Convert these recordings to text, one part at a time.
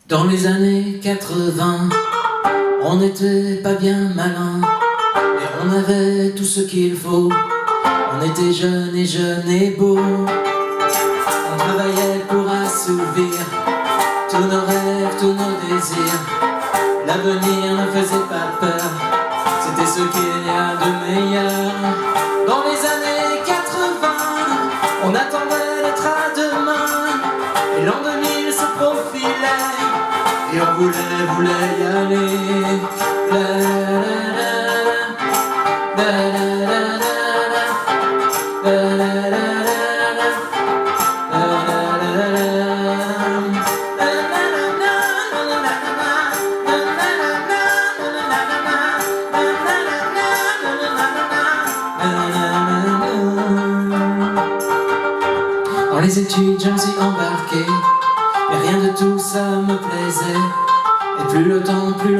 Dans les années 80, on n'était pas bien malin, mais on avait tout ce qu'il faut. On était jeunes et beaux. On travaillait pour assouvir tous nos rêves, tous nos désirs. L'avenir ne faisait pas peur, c'était ce qu'il y a de meilleur. Dans les années 80, on attendait d'être à demain, et l'an 2000 se profilait, et on voulait y aller. Dans les études, je me suis embarqué, mais rien de tout ça me plaisait. Et plus le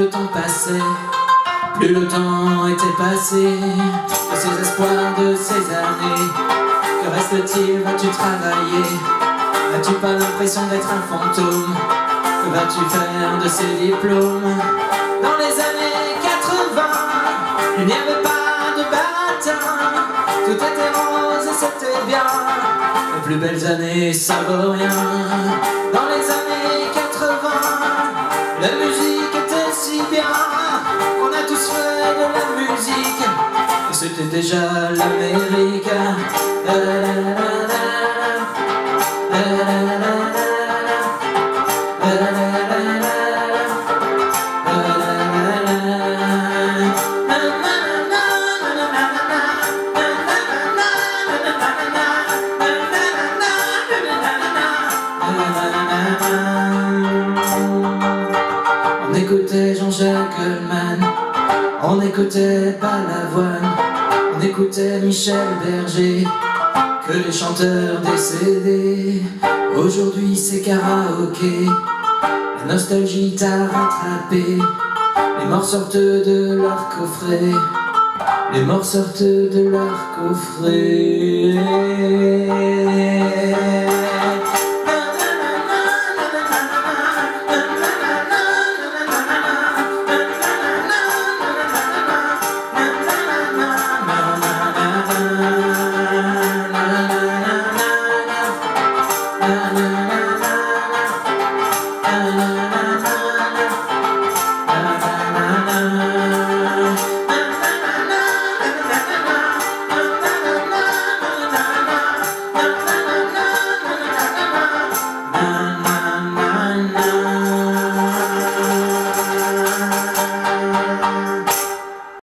temps passait, plus le temps était passé. De ces espoirs de ces années, que reste-t-il? Vas-tu travailler? N'as-tu pas l'impression d'être un fantôme? Que vas-tu faire de ces diplômes? Dans les années 80, il n'y avait pas de baratin, tout était rose et c'était bien. Les plus belles années, ça vaut rien. Dans les années 80, la musique était si bien qu'on a tous fait de la musique, et c'était déjà l'Amérique. On écoutait Jean-Jacques Goldman, on écoutait Balavoine, on écoutait Michel Berger, que les chanteurs décédés. Aujourd'hui c'est karaoké, la nostalgie t'a rattrapé. Les morts sortent de leur coffret, les morts sortent de leur coffret.